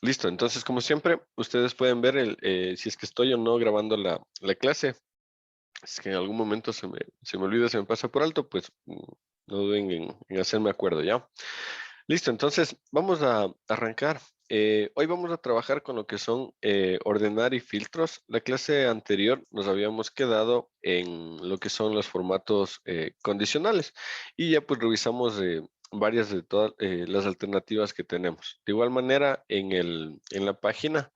Listo, entonces como siempre, ustedes pueden ver si es que estoy o no grabando la clase. Si es que en algún momento se me olvida, se me pasa por alto, pues no duden en hacerme acuerdo, ¿ya? Listo, entonces vamos a arrancar. Hoy vamos a trabajar con lo que son ordenar y filtros. La clase anterior nos habíamos quedado en lo que son los formatos condicionales y ya pues revisamos varias de todas las alternativas que tenemos. De igual manera, en la página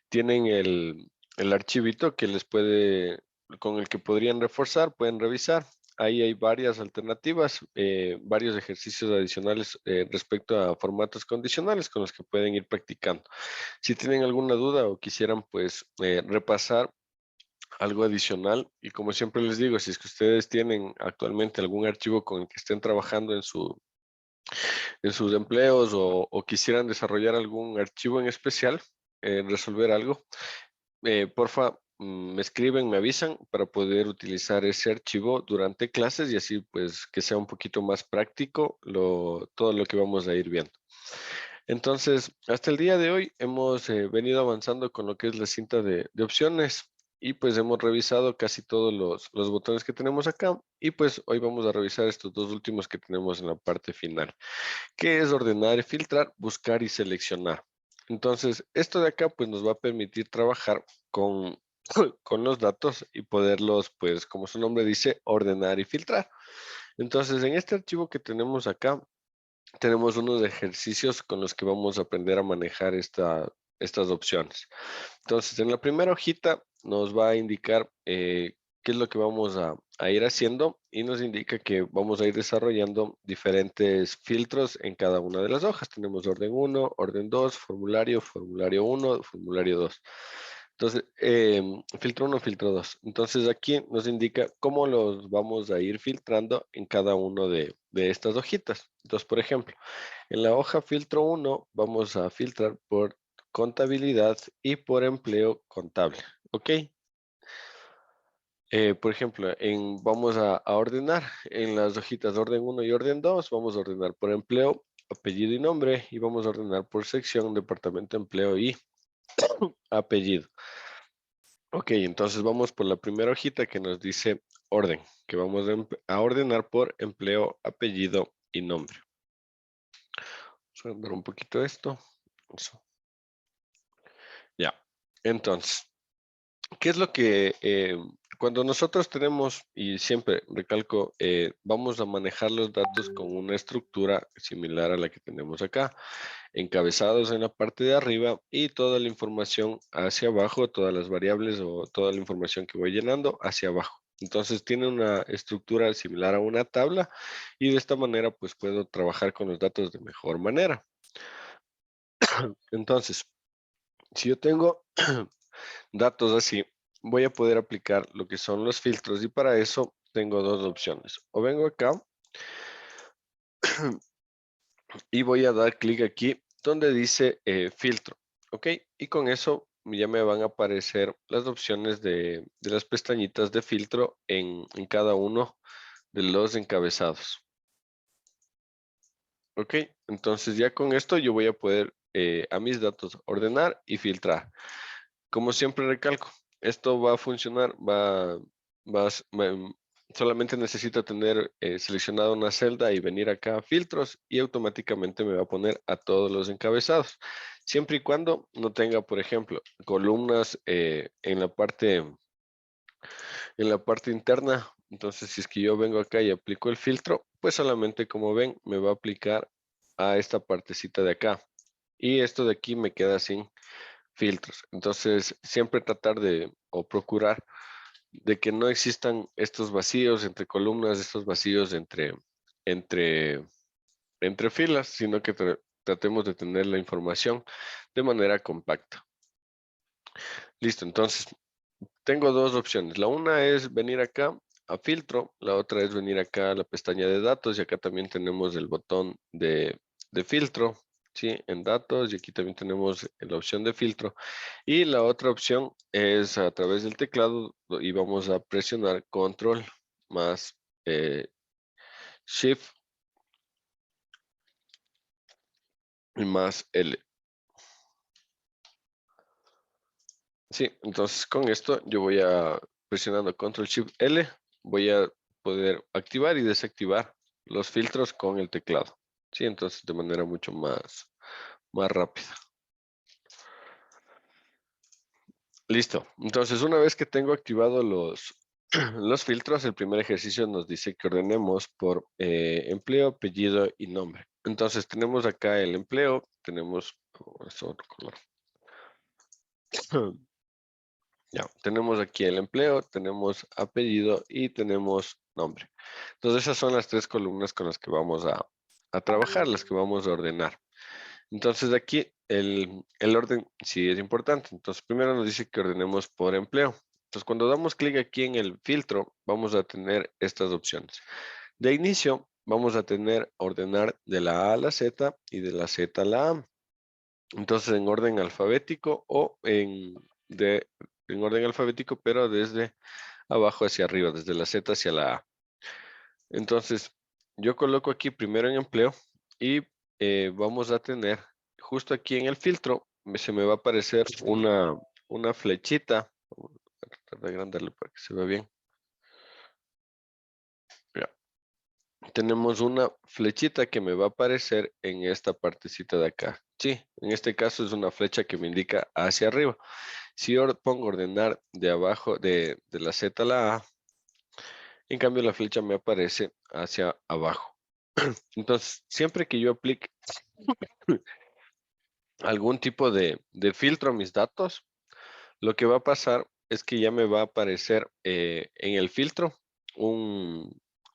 tienen el archivito que les puede, con el que podrían reforzar, pueden revisar. Ahí hay varias alternativas, varios ejercicios adicionales respecto a formatos condicionales con los que pueden ir practicando. Si tienen alguna duda o quisieran pues repasar algo adicional, y como siempre les digo, si es que ustedes tienen actualmente algún archivo con el que estén trabajando en sus empleos o quisieran desarrollar algún archivo en especial, resolver algo, porfa, me escriben, me avisan para poder utilizar ese archivo durante clases y así pues que sea un poquito más práctico todo lo que vamos a ir viendo. Entonces, hasta el día de hoy hemos venido avanzando con lo que es la cinta de opciones y pues hemos revisado casi todos los botones que tenemos acá y pues hoy vamos a revisar estos dos últimos que tenemos en la parte final, que es ordenar y filtrar, buscar y seleccionar. Entonces, esto de acá pues nos va a permitir trabajar con, con los datos y poderlos, pues como su nombre dice, ordenar y filtrar. Entonces, en este archivo que tenemos acá, tenemos unos ejercicios con los que vamos a aprender a manejar estas opciones. Entonces, en la primera hojita nos va a indicar qué es lo que vamos a ir haciendo y nos indica que vamos a ir desarrollando diferentes filtros en cada una de las hojas. Tenemos orden 1, orden 2, formulario, formulario 1, formulario 2. Entonces, filtro 1, filtro 2. Entonces, aquí nos indica cómo los vamos a ir filtrando en cada uno de estas hojitas. Entonces, por ejemplo, en la hoja filtro 1 vamos a filtrar por contabilidad y por empleo contable. ¿Ok? Por ejemplo, vamos a ordenar en las hojitas de orden 1 y orden 2, vamos a ordenar por empleo, apellido y nombre, y vamos a ordenar por sección, departamento, empleo y apellido. Ok, entonces vamos por la primera hojita que nos dice orden, que vamos a ordenar por empleo, apellido y nombre. Vamos a agrandar un poquito esto. Eso. Ya. Entonces, ¿qué es lo que cuando nosotros tenemos, y siempre recalco, vamos a manejar los datos con una estructura similar a la que tenemos acá, encabezados en la parte de arriba y toda la información hacia abajo, todas las variables o toda la información que voy llenando hacia abajo. Entonces tiene una estructura similar a una tabla y de esta manera pues puedo trabajar con los datos de mejor manera. Entonces, si yo tengo datos así, voy a poder aplicar lo que son los filtros y para eso tengo dos opciones. O vengo acá y voy a dar clic aquí donde dice filtro, ¿ok? Y con eso ya me van a aparecer las opciones de las pestañitas de filtro en cada uno de los encabezados, ¿ok? Entonces ya con esto yo voy a poder a mis datos ordenar y filtrar. Como siempre recalco, esto va a funcionar, solamente necesito tener seleccionada una celda y venir acá a filtros y automáticamente me va a poner a todos los encabezados. Siempre y cuando no tenga, por ejemplo, columnas en la parte interna. Entonces, si es que yo vengo acá y aplico el filtro, pues solamente como ven, me va a aplicar a esta partecita de acá. Y esto de aquí me queda sin filtros. Entonces, siempre tratar o procurar de que no existan estos vacíos entre columnas, estos vacíos entre, entre filas, sino que tratemos de tener la información de manera compacta. Listo, entonces, tengo dos opciones. La una es venir acá a filtro, la otra es venir acá a la pestaña de datos y acá también tenemos el botón de filtro. ¿Sí? En datos y aquí también tenemos la opción de filtro y la otra opción es a través del teclado y vamos a presionar control más shift y más L. Sí, entonces con esto yo voy a presionando Control Shift L, voy a poder activar y desactivar los filtros con el teclado. Sí, entonces de manera mucho más rápida. Listo. Entonces, una vez que tengo activados los filtros, el primer ejercicio nos dice que ordenemos por empleo, apellido y nombre. Entonces, tenemos acá el empleo, tenemos es otro color. Ya, tenemos aquí el empleo, tenemos apellido y tenemos nombre. Entonces, esas son las tres columnas con las que vamos a trabajar, las que vamos a ordenar. Entonces, de aquí el orden sí es importante. Entonces, primero nos dice que ordenemos por empleo. Entonces, cuando damos clic aquí en el filtro, vamos a tener estas opciones. De inicio, vamos a tener ordenar de la A a la Z y de la Z a la A. Entonces, en orden alfabético o en orden alfabético, pero desde abajo hacia arriba, desde la Z hacia la A. Entonces, yo coloco aquí primero en empleo y vamos a tener justo aquí en el filtro, se me va a aparecer una flechita. Voy a tratar de agrandarle para que se vea bien. Ya. Tenemos una flechita que me va a aparecer en esta partecita de acá. Sí, en este caso es una flecha que me indica hacia arriba. Si yo pongo ordenar de abajo, de la Z a la A, en cambio la flecha me aparece hacia abajo. Entonces, siempre que yo aplique algún tipo de filtro a mis datos, lo que va a pasar es que ya me va a aparecer en el filtro un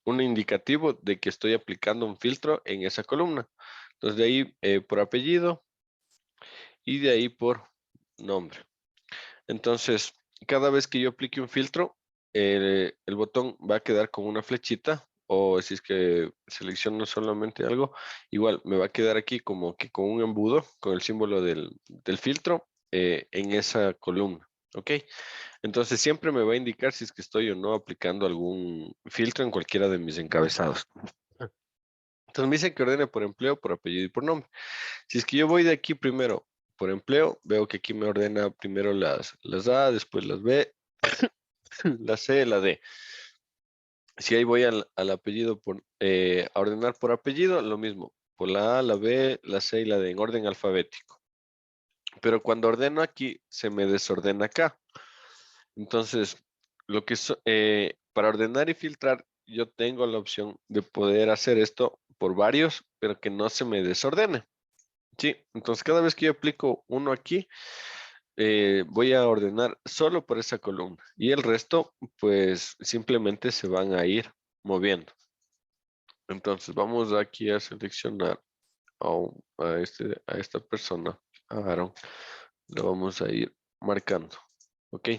indicativo de que estoy aplicando un filtro en esa columna. Entonces, de ahí por apellido y de ahí por nombre. Entonces, cada vez que yo aplique un filtro, el botón va a quedar con una flechita, o si es que selecciono solamente algo, igual me va a quedar aquí como que con un embudo, con el símbolo del filtro en esa columna. ¿Ok? Entonces siempre me va a indicar si es que estoy o no aplicando algún filtro en cualquiera de mis encabezados. Entonces me dice que ordene por empleo, por apellido y por nombre. Si es que yo voy de aquí primero por empleo, veo que aquí me ordena primero las A, después las B, la C, la D. Si ahí voy al apellido a ordenar por apellido, lo mismo. Por la A, la B, la C y la D en orden alfabético. Pero cuando ordeno aquí, se me desordena acá. Entonces, para ordenar y filtrar, yo tengo la opción de poder hacer esto por varios, pero que no se me desordene. Sí, entonces cada vez que yo aplico uno aquí, voy a ordenar solo por esa columna y el resto, pues simplemente se van a ir moviendo. Entonces vamos aquí a seleccionar a esta persona, a Aaron, lo vamos a ir marcando, ¿ok?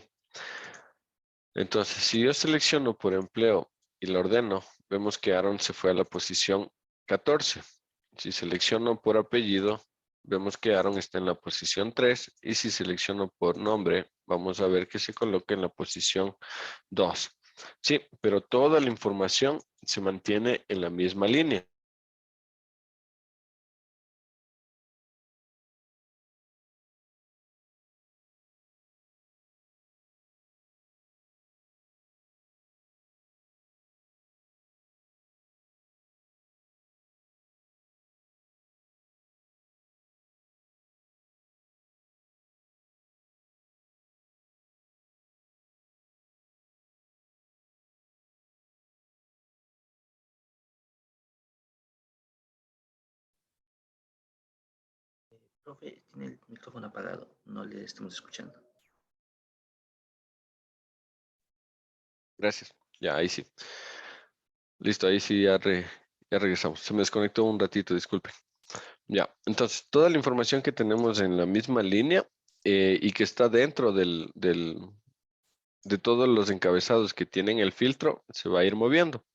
Entonces, si yo selecciono por empleo y lo ordeno, vemos que Aaron se fue a la posición 14. Si selecciono por apellido, vemos que Aaron está en la posición 3. Y si selecciono por nombre, vamos a ver que se coloca en la posición 2. Sí, pero toda la información se mantiene en la misma línea. Profe, tiene el micrófono apagado, no le estamos escuchando. Gracias. Ya, ahí sí. Listo, ahí sí ya regresamos. Se me desconectó un ratito, disculpe. Ya, entonces toda la información que tenemos en la misma línea y que está dentro de todos los encabezados que tienen el filtro se va a ir moviendo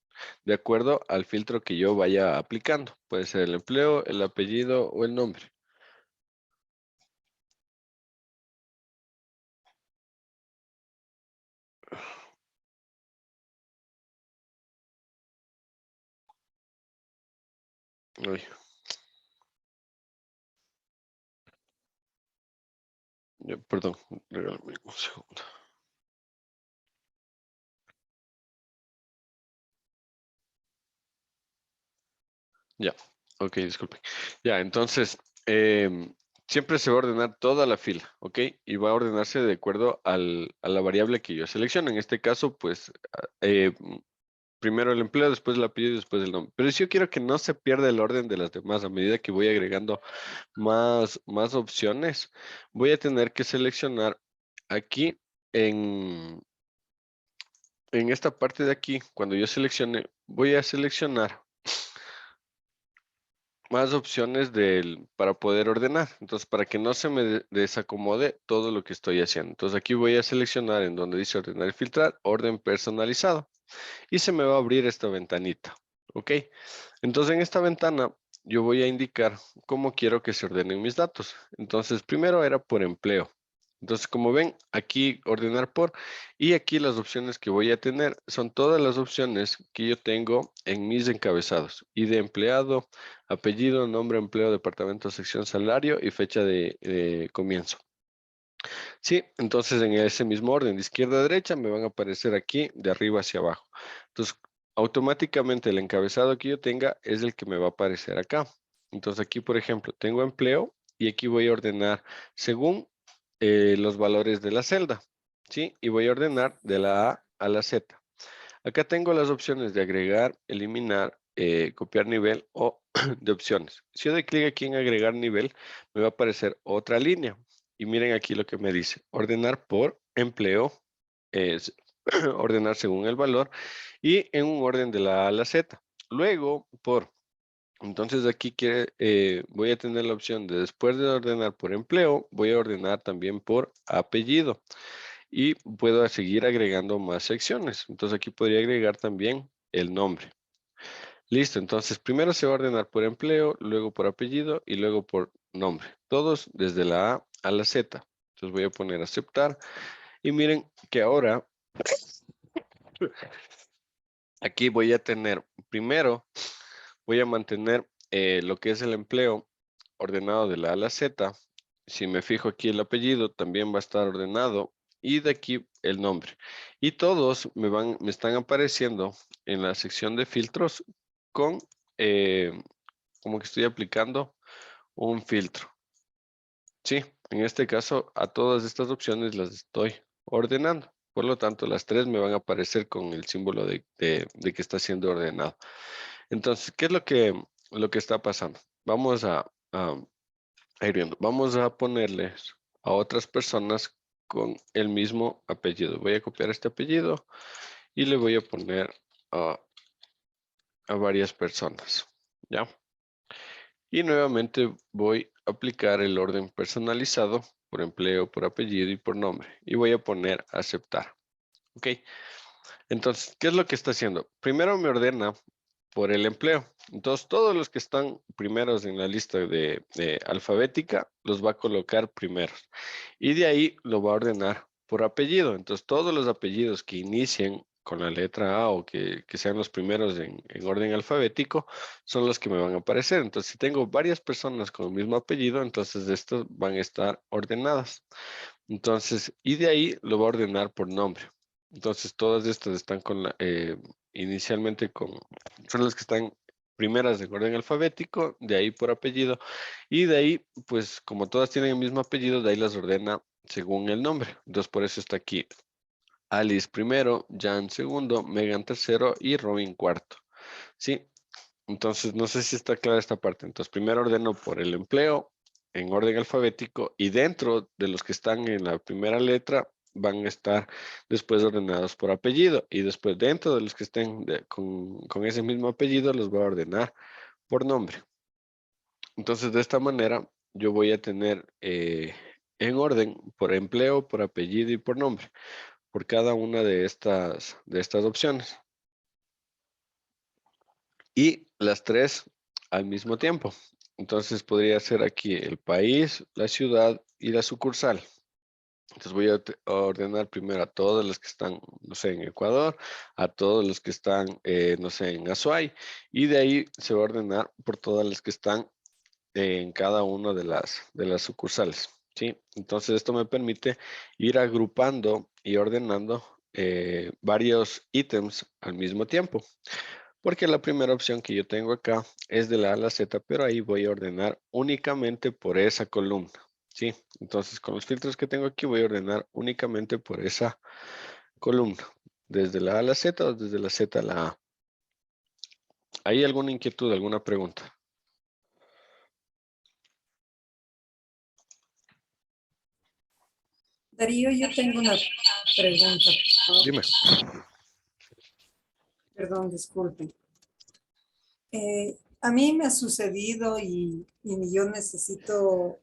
de acuerdo al filtro que yo vaya aplicando. Puede ser el empleo, el apellido o el nombre. Uy, Perdón, regálame un segundo. Ya, ok, disculpe. Ya, entonces, siempre se va a ordenar toda la fila, ¿ok? Y va a ordenarse de acuerdo a la variable que yo selecciono. En este caso, pues, primero el empleo, después el apellido y después el nombre. Pero si yo quiero que no se pierda el orden de las demás, a medida que voy agregando más opciones, voy a tener que seleccionar aquí en, en esta parte de aquí, cuando yo seleccione, voy a seleccionar más opciones para poder ordenar. Entonces, para que no se me desacomode todo lo que estoy haciendo. Entonces, aquí voy a seleccionar en donde dice ordenar y filtrar, orden personalizado. Y se me va a abrir esta ventanita. ¿Ok? Entonces, en esta ventana, yo voy a indicar cómo quiero que se ordenen mis datos. Entonces, primero era por empleo. Entonces, como ven, aquí ordenar por, y aquí las opciones que voy a tener son todas las opciones que yo tengo en mis encabezados. ID de empleado, apellido, nombre, empleo, departamento, sección, salario y fecha de comienzo. Sí, entonces en ese mismo orden, de izquierda a derecha, me van a aparecer aquí de arriba hacia abajo. Entonces, automáticamente el encabezado que yo tenga es el que me va a aparecer acá. Entonces aquí, por ejemplo, tengo empleo y aquí voy a ordenar según los valores de la celda. ¿Sí? Y voy a ordenar de la A a la Z. Acá tengo las opciones de agregar, eliminar, copiar nivel o de opciones. Si yo doy clic aquí en agregar nivel, me va a aparecer otra línea. Y miren aquí lo que me dice. Ordenar por empleo, es ordenar según el valor y en un orden de la A a la Z. Luego por, entonces aquí voy a tener la opción de después de ordenar por empleo, voy a ordenar también por apellido y puedo seguir agregando más secciones. Entonces aquí podría agregar también el nombre. Listo, entonces primero se va a ordenar por empleo, luego por apellido y luego por nombre. Todos desde la A a la Z. Entonces voy a poner aceptar y miren que ahora aquí voy a tener, primero voy a mantener lo que es el empleo ordenado de la A a la Z. Si me fijo aquí el apellido también va a estar ordenado y de aquí el nombre. Y todos me están apareciendo en la sección de filtros con eh, como que estoy aplicando un filtro. Sí, en este caso a todas estas opciones las estoy ordenando. Por lo tanto, las tres me van a aparecer con el símbolo de que está siendo ordenado. Entonces, ¿qué es lo que está pasando? Vamos a ir viendo. Vamos a ponerles a otras personas con el mismo apellido. Voy a copiar este apellido y le voy a poner a varias personas. ¿Ya? Y nuevamente voy a aplicar el orden personalizado por empleo, por apellido y por nombre. Y voy a poner aceptar. ¿Ok? Entonces, ¿qué es lo que está haciendo? Primero me ordena por el empleo. Entonces, todos los que están primeros en la lista de alfabética los va a colocar primeros. Y de ahí lo va a ordenar por apellido. Entonces, todos los apellidos que inicien con la letra A o que sean los primeros en orden alfabético son los que me van a aparecer. Entonces, si tengo varias personas con el mismo apellido, entonces estas van a estar ordenadas. Entonces, y de ahí lo va a ordenar por nombre. Entonces, todas estas están inicialmente son las que están primeras en orden alfabético, de ahí por apellido, y de ahí, pues como todas tienen el mismo apellido, de ahí las ordena según el nombre. Entonces, por eso está aquí Alice primero, Jan segundo, Megan tercero y Robin cuarto. ¿Sí? Entonces, no sé si está clara esta parte. Entonces, primero ordeno por el empleo en orden alfabético y dentro de los que están en la primera letra van a estar después ordenados por apellido y después dentro de los que estén con ese mismo apellido los voy a ordenar por nombre. Entonces, de esta manera yo voy a tener en orden por empleo, por apellido y por nombre, por cada una de estas opciones. Y las tres al mismo tiempo. Entonces podría ser aquí el país, la ciudad y la sucursal. Entonces voy a ordenar primero a todos los que están, no sé, en Ecuador, a todos los que están, no sé, en Azuay, y de ahí se va a ordenar por todas las que están en cada una de las sucursales. ¿sí? Entonces esto me permite ir agrupando y ordenando varios ítems al mismo tiempo. Porque la primera opción que yo tengo acá es de la A a la Z, pero ahí voy a ordenar únicamente por esa columna, ¿sí? Entonces con los filtros que tengo aquí voy a ordenar únicamente por esa columna, desde la A a la Z o desde la Z a la A. ¿Hay alguna inquietud, alguna pregunta? Darío, yo tengo una pregunta. Dime. Perdón, disculpe. A mí me ha sucedido y yo necesito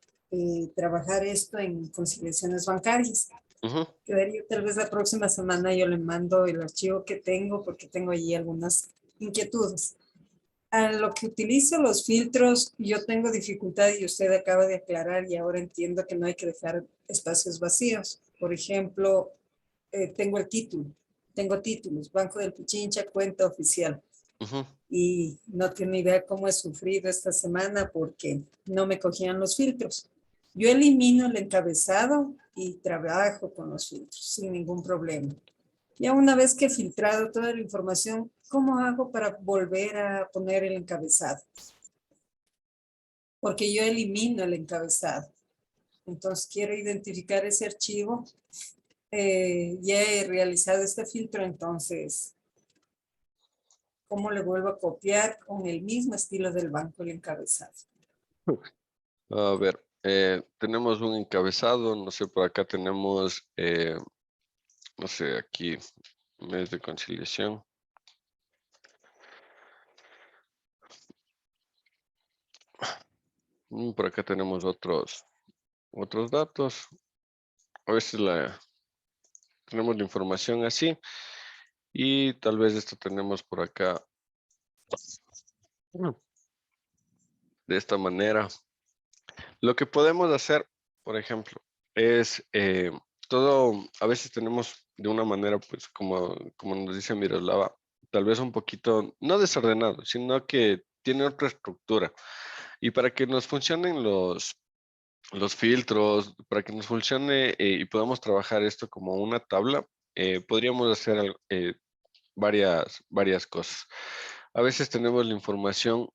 trabajar esto en conciliaciones bancarias. Ujú, Que Darío, tal vez la próxima semana yo le mando el archivo que tengo porque tengo allí algunas inquietudes. A lo que utilizo los filtros, yo tengo dificultad y usted acaba de aclarar y ahora entiendo que no hay que dejar espacios vacíos. Por ejemplo, tengo el título, tengo títulos, Banco del Pichincha, cuenta oficial. ujú. Y no tiene idea cómo he sufrido esta semana porque no me cogían los filtros. Yo elimino el encabezado y trabajo con los filtros sin ningún problema. Ya una vez que he filtrado toda la información, ¿cómo hago para volver a poner el encabezado? Porque yo elimino el encabezado. Entonces quiero identificar ese archivo. Ya he realizado este filtro, entonces, ¿cómo le vuelvo a copiar con el mismo estilo del banco el encabezado? A ver, tenemos un encabezado, no sé, por acá tenemos, no sé, aquí, mes de conciliación. Por acá tenemos otros datos. A veces tenemos la información así y tal vez esto tenemos por acá mm, de esta manera. Lo que podemos hacer, por ejemplo, es a veces tenemos de una manera, pues como nos dice Miroslava, tal vez un poquito, no desordenado, sino que tiene otra estructura. Y para que nos funcionen los filtros, para que nos funcione y podamos trabajar esto como una tabla, podríamos hacer varias cosas. A veces tenemos la información,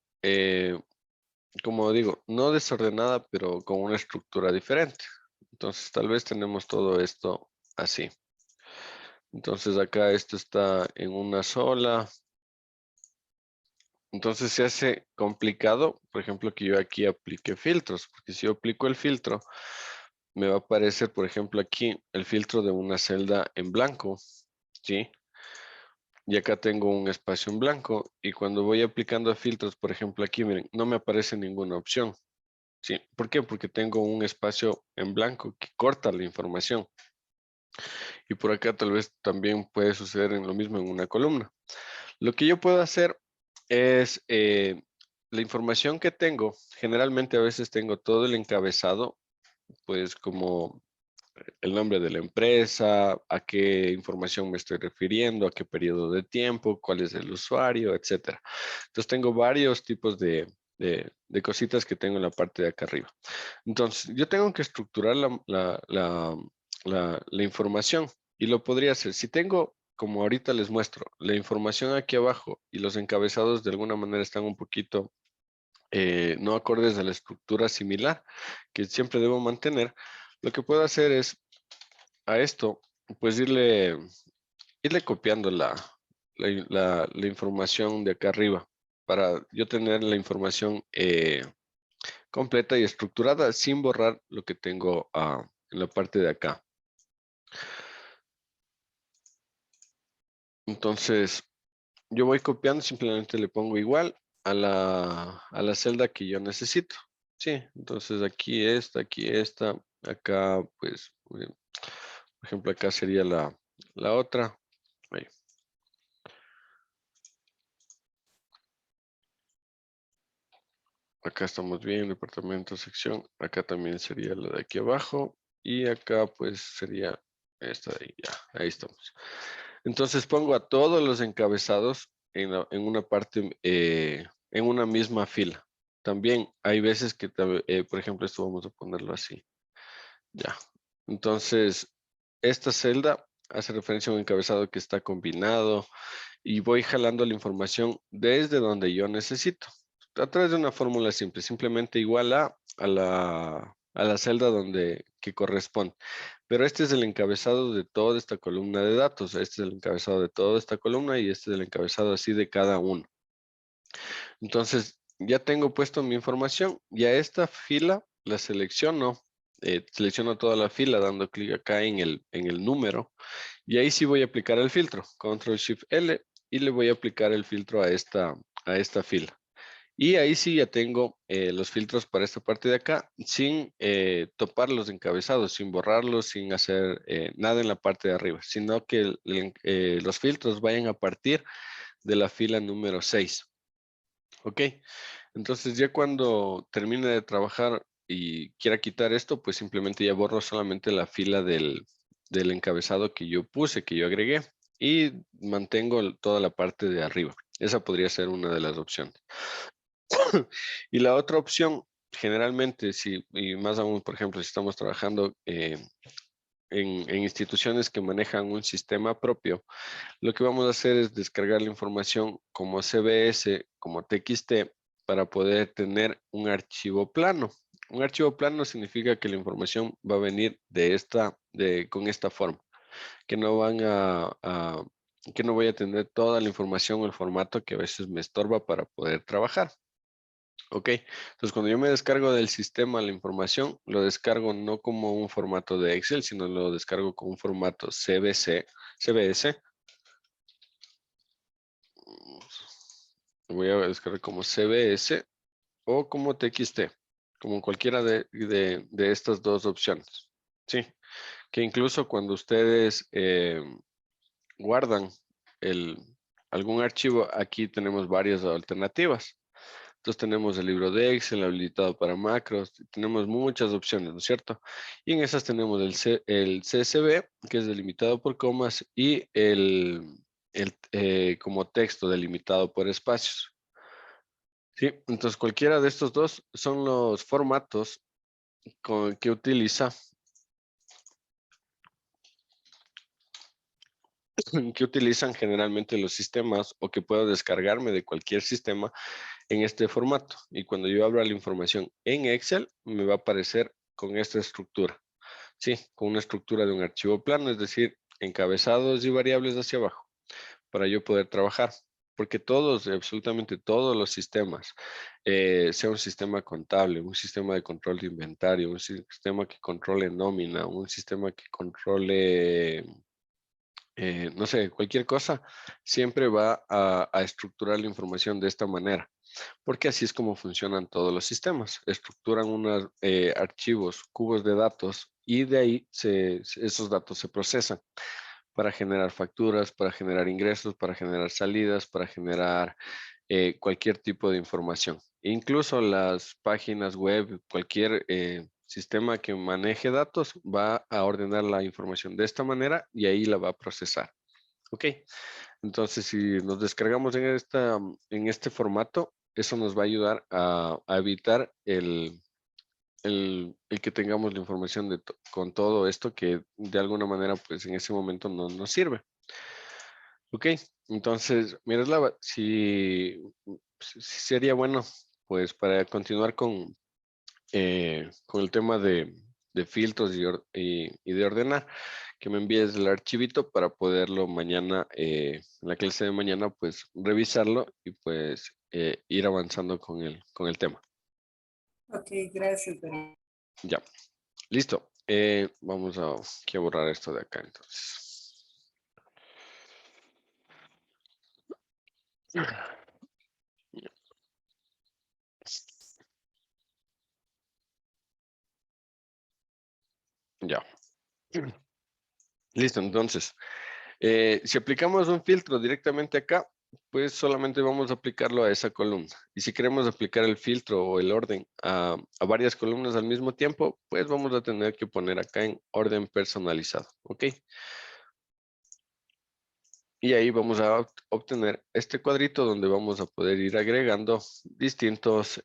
como digo, no desordenada, pero con una estructura diferente. Entonces, tal vez tenemos todo esto así. Entonces, acá esto está en una sola. Entonces, se hace complicado, por ejemplo, que yo aquí aplique filtros, porque si yo aplico el filtro, me va a aparecer, por ejemplo, aquí el filtro de una celda en blanco, ¿sí? Y acá tengo un espacio en blanco y cuando voy aplicando filtros, por ejemplo, aquí, miren, no me aparece ninguna opción, ¿sí? ¿Por qué? Porque tengo un espacio en blanco que corta la información. Y por acá tal vez también puede suceder en lo mismo en una columna. Lo que yo puedo hacer es la información que tengo, generalmente a veces tengo todo el encabezado, pues como el nombre de la empresa, a qué información me estoy refiriendo, a qué periodo de tiempo, cuál es el usuario, etcétera. Entonces tengo varios tipos de cositas que tengo en la parte de acá arriba. Entonces yo tengo que estructurar la información y lo podría hacer. Si tengo, como ahorita les muestro, la información aquí abajo y los encabezados de alguna manera están un poquito no acordes a la estructura similar que siempre debo mantener, lo que puedo hacer es a esto, pues irle copiando la información de acá arriba para yo tener la información completa y estructurada sin borrar lo que tengo en la parte de acá. Entonces, yo voy copiando, simplemente le pongo igual a la celda que yo necesito. Sí, entonces aquí esta, acá pues, por ejemplo, acá sería la otra. Ahí. Acá estamos bien, departamento, sección. Acá también sería la de aquí abajo. Y acá pues sería esta de ahí. Ya, ahí estamos. Entonces pongo a todos los encabezados en una parte, en una misma fila. También hay veces que, por ejemplo, esto vamos a ponerlo así. Ya. Entonces, esta celda hace referencia a un encabezado que está combinado y voy jalando la información desde donde yo necesito. A través de una fórmula simple, simplemente igual a la celda que corresponde. Pero este es el encabezado de toda esta columna de datos. Este es el encabezado de toda esta columna y este es el encabezado así de cada uno. Entonces, ya tengo puesto mi información y a esta fila la selecciono. Selecciono toda la fila dando clic acá en el número y ahí sí voy a aplicar el filtro. Control Shift L y le voy a aplicar el filtro a esta fila. Y ahí sí ya tengo los filtros para esta parte de acá sin topar los encabezados, sin borrarlos, sin hacer nada en la parte de arriba, sino que los filtros vayan a partir de la fila número 6. Ok, entonces ya cuando termine de trabajar y quiera quitar esto, pues simplemente ya borro solamente la fila del encabezado que yo puse, que yo agregué y mantengo toda la parte de arriba. Esa podría ser una de las opciones. Y la otra opción, generalmente, y más aún, por ejemplo, si estamos trabajando en instituciones que manejan un sistema propio, lo que vamos a hacer es descargar la información como CBS, como TXT, para poder tener un archivo plano. Un archivo plano significa que la información va a venir con esta forma, que no que no voy a tener toda la información o el formato que a veces me estorba para poder trabajar. Ok, entonces cuando yo me descargo del sistema la información, lo descargo no como un formato de Excel, sino lo descargo con un formato CBS. Lo voy a descargar como CBS o como TXT, como cualquiera de estas dos opciones. Sí, que incluso cuando ustedes guardan algún archivo, aquí tenemos varias alternativas. Entonces tenemos el libro de Excel habilitado para macros, tenemos muchas opciones, ¿no es cierto? Y en esas tenemos el CSV, que es delimitado por comas, y como texto delimitado por espacios. Sí, entonces cualquiera de estos dos son los formatos que que utilizan generalmente los sistemas o que puedo descargarme de cualquier sistema en este formato. Y cuando yo abra la información en Excel, me va a aparecer con esta estructura. Sí, con una estructura de un archivo plano, es decir, encabezados y variables hacia abajo, para yo poder trabajar. Porque todos, absolutamente todos los sistemas, sea un sistema contable, un sistema de control de inventario, un sistema que controle nómina, un sistema que controle no sé, cualquier cosa, siempre va a estructurar la información de esta manera, porque así es como funcionan todos los sistemas. Estructuran unos archivos, cubos de datos, y de ahí esos datos se procesan para generar facturas, para generar ingresos, para generar salidas, para generar cualquier tipo de información. Incluso las páginas web, cualquier sistema que maneje datos va a ordenar la información de esta manera y ahí la va a procesar. Ok, entonces si nos descargamos en este formato, eso nos va a ayudar a evitar el que tengamos la información con todo esto que de alguna manera pues en ese momento no nos sirve. Ok, entonces, Miroslava, si sería bueno, pues para continuar con el tema de filtros y de ordenar, que me envíes el archivito para poderlo mañana, en la clase de mañana, pues revisarlo y pues ir avanzando con el tema. Ok, gracias, Darío. Ya, listo. Vamos aquí a borrar esto de acá entonces. Ya. Listo, entonces, si aplicamos un filtro directamente acá, pues solamente vamos a aplicarlo a esa columna. Y si queremos aplicar el filtro o el orden a varias columnas al mismo tiempo, pues vamos a tener que poner acá en orden personalizado, ¿ok? Y ahí vamos a obtener este cuadrito donde vamos a poder ir agregando distintas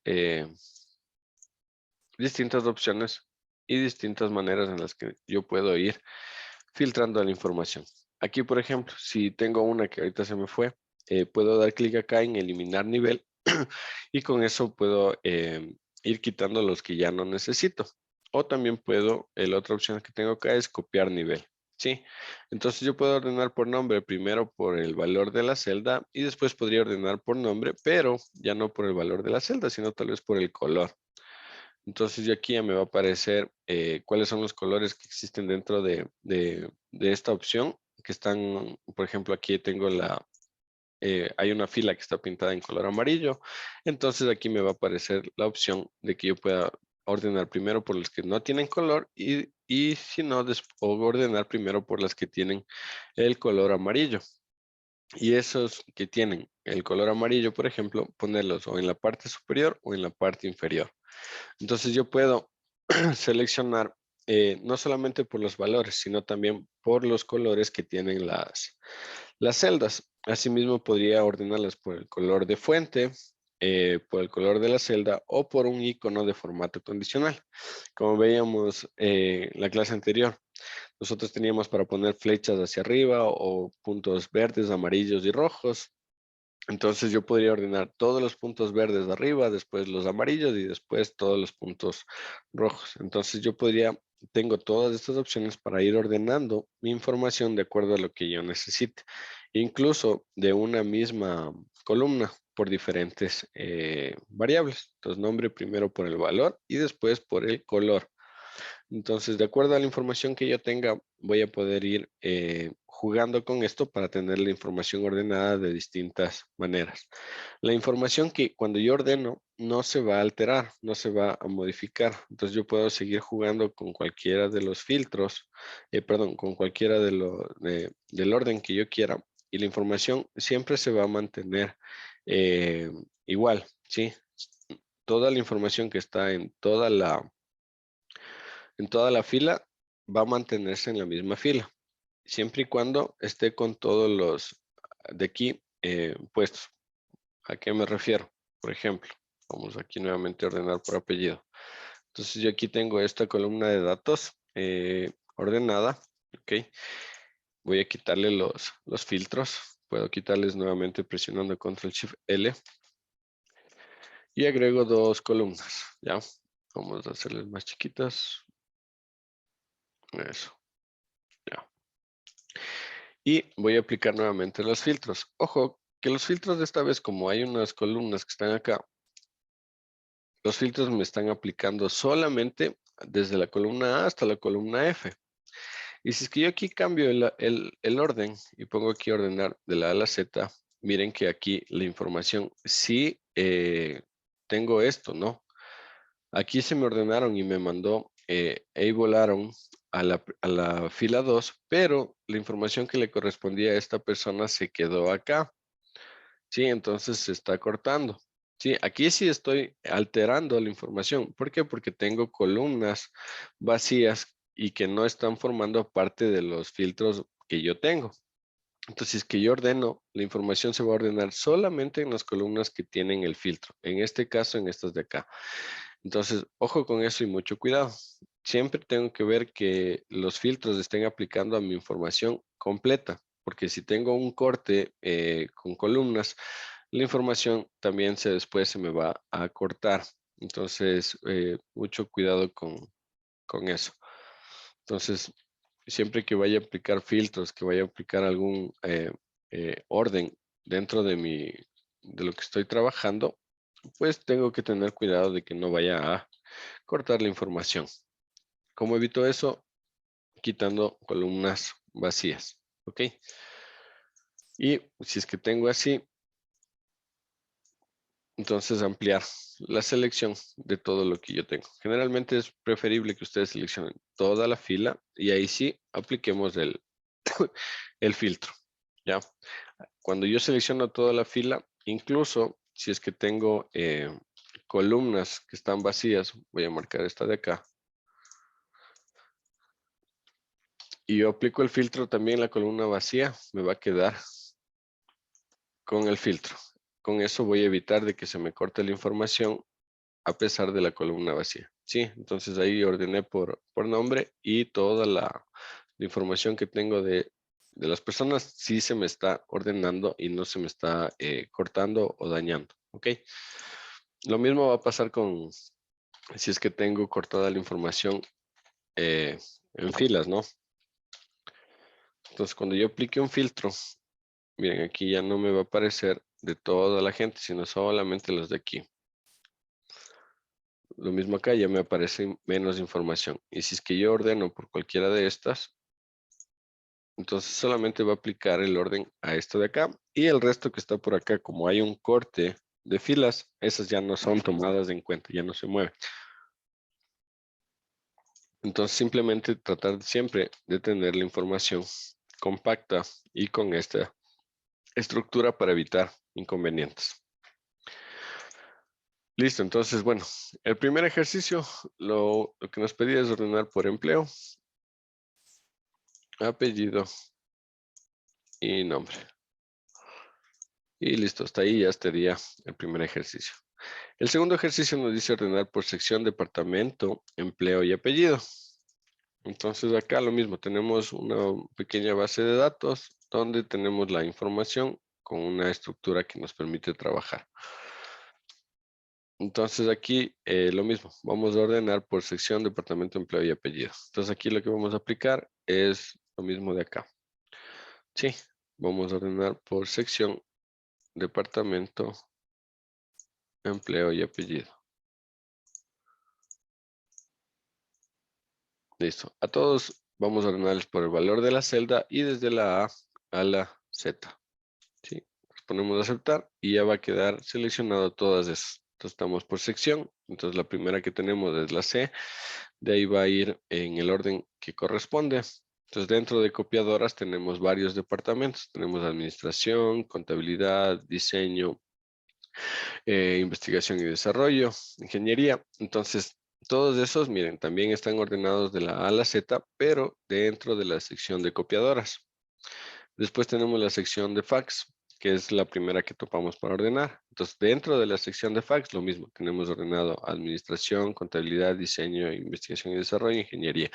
opciones y distintas maneras en las que yo puedo ir filtrando la información. Aquí, por ejemplo, si tengo una que ahorita se me fue, puedo dar clic acá en eliminar nivel y con eso puedo ir quitando los que ya no necesito. O también puedo, la otra opción que tengo acá es copiar nivel. ¿Sí? Entonces yo puedo ordenar por nombre primero por el valor de la celda y después podría ordenar por nombre, pero ya no por el valor de la celda, sino tal vez por el color. Entonces ya aquí ya me va a aparecer cuáles son los colores que existen dentro de esta opción, que están, por ejemplo, aquí tengo hay una fila que está pintada en color amarillo. Entonces aquí me va a aparecer la opción de que yo pueda ordenar primero por los que no tienen color y si no, ordenar primero por las que tienen el color amarillo. Y esos que tienen el color amarillo, por ejemplo, ponerlos o en la parte superior o en la parte inferior. Entonces yo puedo seleccionar no solamente por los valores, sino también por los colores que tienen las celdas. Asimismo, podría ordenarlas por el color de fuente, por el color de la celda o por un icono de formato condicional. Como veíamos en la clase anterior, nosotros teníamos para poner flechas hacia arriba o puntos verdes, amarillos y rojos. Entonces yo podría ordenar todos los puntos verdes de arriba, después los amarillos y después todos los puntos rojos. Entonces yo tengo todas estas opciones para ir ordenando mi información de acuerdo a lo que yo necesite. Incluso de una misma columna por diferentes variables. Entonces nombre primero por el valor y después por el color. Entonces, de acuerdo a la información que yo tenga, voy a poder ir jugando con esto para tener la información ordenada de distintas maneras. La información que cuando yo ordeno no se va a alterar, no se va a modificar. Entonces, yo puedo seguir jugando con cualquiera de los filtros, perdón, con cualquiera del orden que yo quiera. Y la información siempre se va a mantener igual, ¿sí? Toda la información que está en toda la fila va a mantenerse en la misma fila, siempre y cuando esté con todos los de aquí puestos. ¿A qué me refiero? Por ejemplo, vamos aquí nuevamente a ordenar por apellido. Entonces yo aquí tengo esta columna de datos ordenada, ¿ok? Voy a quitarle los filtros. Puedo quitarles nuevamente presionando Control Shift L. Y agrego dos columnas, ¿ya? Vamos a hacerles más chiquitas. Eso, ya. Y voy a aplicar nuevamente los filtros. Ojo, que los filtros de esta vez, como hay unas columnas que están acá, los filtros me están aplicando solamente desde la columna A hasta la columna F. Y si es que yo aquí cambio el orden y pongo aquí ordenar de la A a la Z, miren que aquí la información sí tengo esto, ¿no? Aquí se me ordenaron y me mandó, volaron a la fila 2, pero la información que le correspondía a esta persona se quedó acá. Sí, entonces se está cortando. Sí, aquí sí estoy alterando la información. ¿Por qué? Porque tengo columnas vacías y que no están formando parte de los filtros que yo tengo. Entonces, que yo ordeno, la información se va a ordenar solamente en las columnas que tienen el filtro. En este caso, en estas de acá. Entonces, ojo con eso y mucho cuidado. Siempre tengo que ver que los filtros estén aplicando a mi información completa, porque si tengo un corte con columnas, la información también después se me va a cortar. Entonces, mucho cuidado con eso. Entonces, siempre que vaya a aplicar filtros, que vaya a aplicar algún orden dentro de lo que estoy trabajando, pues tengo que tener cuidado de que no vaya a cortar la información. ¿Cómo evito eso? Quitando columnas vacías, ¿ok? Y si es que tengo así, entonces ampliar la selección de todo lo que yo tengo. Generalmente es preferible que ustedes seleccionen toda la fila y ahí sí apliquemos el filtro, ¿ya? Cuando yo selecciono toda la fila, incluso si es que tengo columnas que están vacías, voy a marcar esta de acá. Y yo aplico el filtro también, la columna vacía me va a quedar con el filtro. Con eso voy a evitar de que se me corte la información a pesar de la columna vacía. Sí, entonces ahí ordené por nombre y toda la información que tengo de las personas sí se me está ordenando y no se me está cortando o dañando. ¿Ok? Lo mismo va a pasar con si es que tengo cortada la información en filas, ¿no? Entonces, cuando yo aplique un filtro, miren, aquí ya no me va a aparecer de toda la gente, sino solamente los de aquí. Lo mismo acá, ya me aparece menos información. Y si es que yo ordeno por cualquiera de estas, entonces solamente va a aplicar el orden a esto de acá. Y el resto que está por acá, como hay un corte de filas, esas ya no son tomadas en cuenta, ya no se mueven. Entonces simplemente tratar siempre de tener la información compacta y con esta estructura para evitar inconvenientes. Listo, entonces, bueno, el primer ejercicio, lo que nos pedía es ordenar por empleo, apellido y nombre. Y listo, hasta ahí ya estaría el primer ejercicio. El segundo ejercicio nos dice ordenar por sección, departamento, empleo y apellido. Entonces acá lo mismo, tenemos una pequeña base de datos donde tenemos la información con una estructura que nos permite trabajar. Entonces aquí lo mismo, vamos a ordenar por sección, departamento, empleo y apellido. Entonces aquí lo que vamos a aplicar es lo mismo de acá. Sí, vamos a ordenar por sección, departamento, empleo y apellido. Listo. A todos vamos a ordenarles por el valor de la celda y desde la A a la Z. ¿Sí? Ponemos a aceptar y ya va a quedar seleccionado todas esas. Entonces estamos por sección. Entonces la primera que tenemos es la C. De ahí va a ir en el orden que corresponde. Entonces dentro de copiadoras tenemos varios departamentos. Tenemos administración, contabilidad, diseño, investigación y desarrollo, ingeniería. Entonces todos esos, miren, también están ordenados de la A a la Z, pero dentro de la sección de copiadoras. Después tenemos la sección de fax, que es la primera que topamos para ordenar. Entonces, dentro de la sección de fax, lo mismo. Tenemos ordenado administración, contabilidad, diseño, investigación y desarrollo, ingeniería.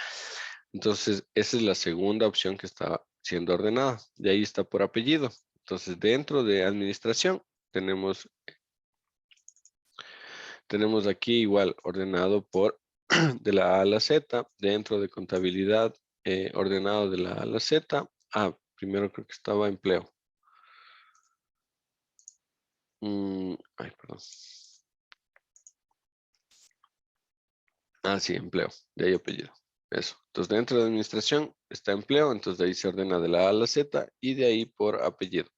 Entonces, esa es la segunda opción que está siendo ordenada. De ahí está por apellido. Entonces, dentro de administración, tenemos aquí igual ordenado por de la A a la Z. Dentro de contabilidad, ordenado de la A a la Z. Primero creo que estaba empleo. Ay, perdón. Sí, empleo. De ahí apellido. Eso. Entonces, dentro de administración está empleo. Entonces, de ahí se ordena de la A a la Z y de ahí por apellido.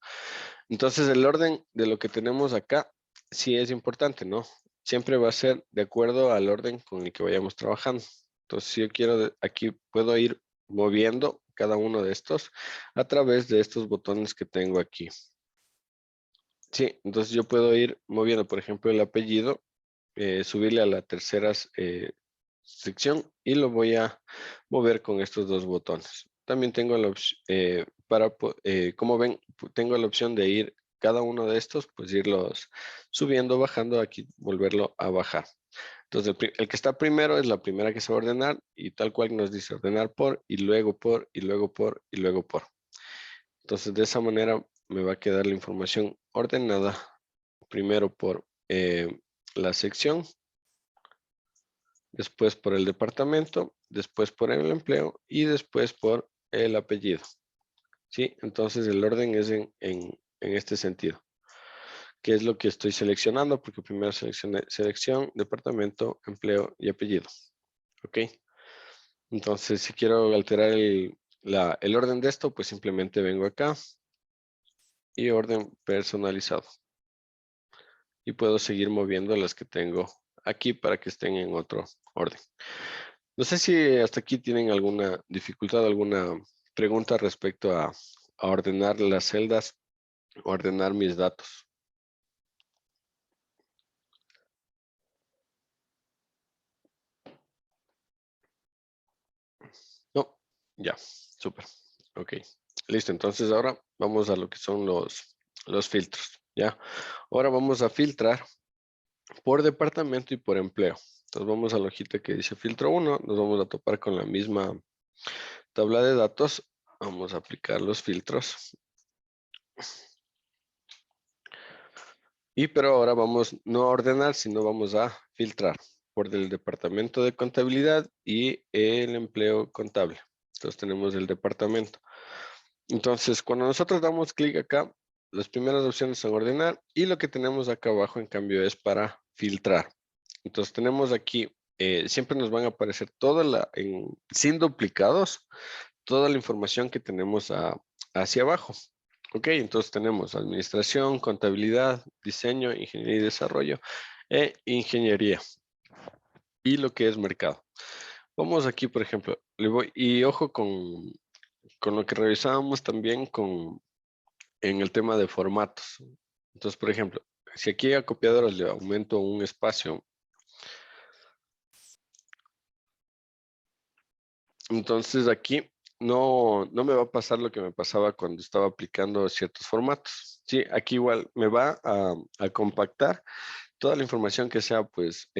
Entonces, el orden de lo que tenemos acá sí es importante, ¿no? Siempre va a ser de acuerdo al orden con el que vayamos trabajando. Entonces, si yo quiero, aquí puedo ir moviendo cada uno de estos a través de estos botones que tengo aquí. Sí, entonces yo puedo ir moviendo, por ejemplo, el apellido, subirle a la tercera sección y lo voy a mover con estos dos botones. También tengo la opción, como ven, tengo la opción de ir cada uno de estos, pues irlos subiendo, bajando, aquí volverlo a bajar. Entonces el que está primero es la primera que se va a ordenar y tal cual nos dice ordenar por y luego por y luego por y luego por. Entonces de esa manera me va a quedar la información ordenada primero por la sección, después por el departamento, después por el empleo y después por el apellido. ¿Sí? Entonces el orden es en este sentido. ¿Qué es lo que estoy seleccionando? Porque primero seleccioné selección, departamento, empleo y apellido. ¿Ok? Entonces si quiero alterar el orden de esto, pues simplemente vengo acá y orden personalizado. Y puedo seguir moviendo las que tengo aquí para que estén en otro orden. No sé si hasta aquí tienen alguna dificultad, alguna pregunta respecto a ordenar las celdas, ordenar mis datos. No, ya, súper. Ok, listo. Entonces ahora vamos a lo que son los filtros, ¿ya? Ahora vamos a filtrar por departamento y por empleo. Entonces vamos a la hojita que dice filtro 1, nos vamos a topar con la misma tabla de datos. Vamos a aplicar los filtros. Pero ahora vamos no a ordenar, sino vamos a filtrar por el departamento de contabilidad y el empleo contable. Entonces tenemos el departamento. Entonces, cuando nosotros damos clic acá, las primeras opciones son ordenar y lo que tenemos acá abajo, en cambio, es para filtrar. Entonces tenemos aquí, siempre nos van a aparecer sin duplicados, toda la información que tenemos hacia abajo. Ok, entonces tenemos administración, contabilidad, diseño, ingeniería y desarrollo ingeniería. Y lo que es mercado. Vamos aquí, por ejemplo, y ojo con lo que revisábamos también en el tema de formatos. Entonces, por ejemplo, si aquí a copiadoras le aumento un espacio, entonces aquí no me va a pasar lo que me pasaba cuando estaba aplicando ciertos formatos. Sí, aquí igual me va a compactar toda la información que sea pues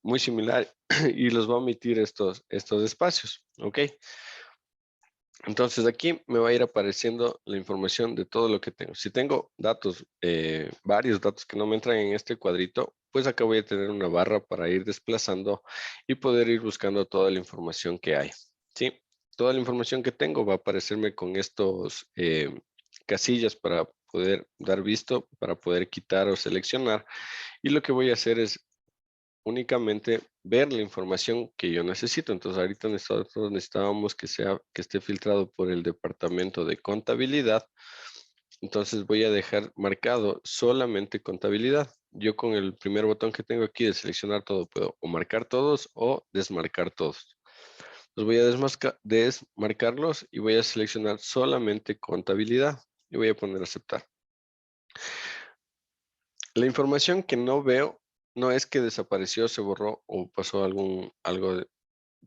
muy similar y los va a omitir estos espacios, ¿ok? Entonces aquí me va a ir apareciendo la información de todo lo que tengo. Si tengo datos, varios datos que no me entran en este cuadrito, pues acá voy a tener una barra para ir desplazando y poder ir buscando toda la información que hay. ¿Sí? Toda la información que tengo va a aparecerme con estos casillas para poder dar visto, para poder quitar o seleccionar. Y lo que voy a hacer es únicamente ver la información que yo necesito. Entonces ahorita nosotros necesitábamos que esté filtrado por el departamento de contabilidad. Entonces voy a dejar marcado solamente contabilidad. Yo con el primer botón que tengo aquí de seleccionar todo puedo o marcar todos o desmarcar todos. Los voy a desmarcarlos y voy a seleccionar solamente contabilidad y voy a poner aceptar. La información que no veo no es que desapareció, se borró o pasó algo.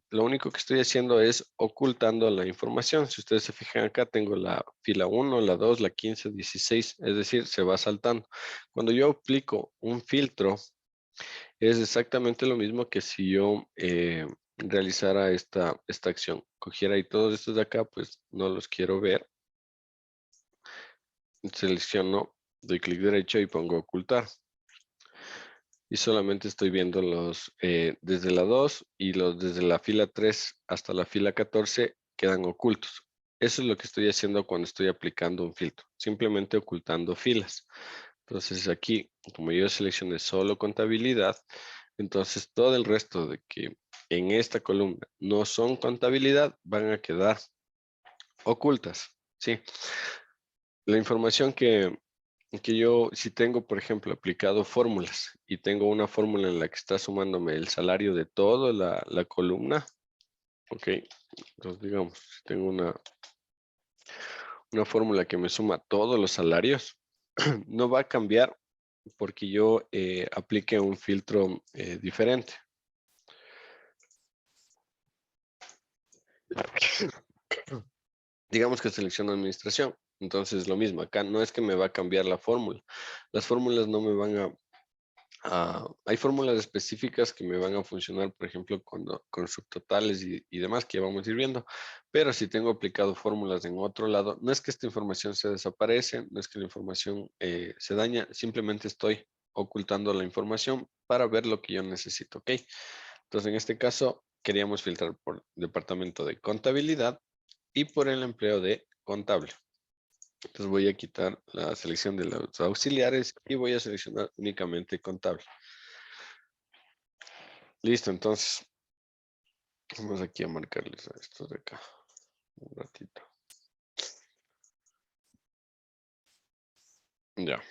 Lo único que estoy haciendo es ocultando la información. Si ustedes se fijan acá, tengo la fila 1, la 2, la 15, 16, es decir, se va saltando. Cuando yo aplico un filtro, es exactamente lo mismo que si yo realizara esta acción. Cogiera y todos estos de acá, pues no los quiero ver. Selecciono, doy clic derecho y pongo ocultar. Y solamente estoy viendo los desde la 2 y los desde la fila 3 hasta la fila 14 quedan ocultos. Eso es lo que estoy haciendo cuando estoy aplicando un filtro, simplemente ocultando filas. Entonces aquí, como yo seleccioné solo contabilidad, entonces todo el resto de que en esta columna no son contabilidad van a quedar ocultas. ¿Sí? La información que yo, si tengo, por ejemplo, aplicado fórmulas y tengo una fórmula en la que está sumándome el salario de toda la columna, ok, entonces digamos, si tengo una fórmula que me suma todos los salarios, no va a cambiar porque yo aplique un filtro diferente. Digamos que selecciono administración. Entonces lo mismo, acá no es que me va a cambiar la fórmula. Las fórmulas no me van hay fórmulas específicas que me van a funcionar, por ejemplo, con subtotales y demás que ya vamos a ir viendo. Pero si tengo aplicado fórmulas en otro lado, no es que esta información se desaparece, no es que la información se daña, simplemente estoy ocultando la información para ver lo que yo necesito, ¿ok? Entonces, en este caso, queríamos filtrar por departamento de contabilidad y por el empleo de contable. Entonces voy a quitar la selección de los auxiliares y voy a seleccionar únicamente contable. Listo, entonces vamos aquí a marcarles a estos de acá un ratito. Ya.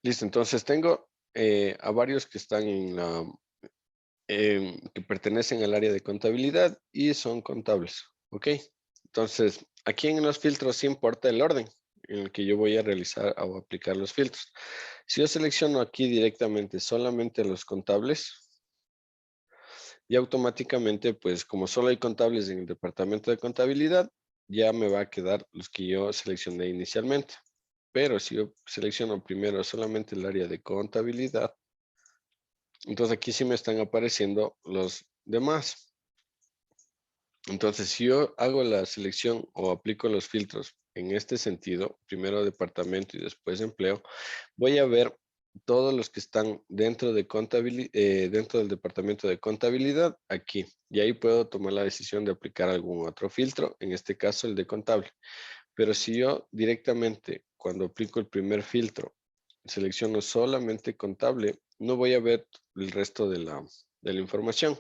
Listo, entonces tengo a varios que están que pertenecen al área de contabilidad y son contables, ¿ok? Entonces, aquí en los filtros sí importa el orden en el que yo voy a realizar o aplicar los filtros. Si yo selecciono aquí directamente solamente los contables, y automáticamente, pues como solo hay contables en el departamento de contabilidad, ya me va a quedar los que yo seleccioné inicialmente. Pero si yo selecciono primero solamente el área de contabilidad, entonces aquí sí me están apareciendo los demás. Entonces, si yo hago la selección o aplico los filtros en este sentido, primero departamento y después empleo, voy a ver todos los que están dentro de dentro del departamento de contabilidad aquí. Y ahí puedo tomar la decisión de aplicar algún otro filtro, en este caso el de contable. Pero si yo directamente, cuando aplico el primer filtro, selecciono solamente contable, no voy a ver el resto de la información.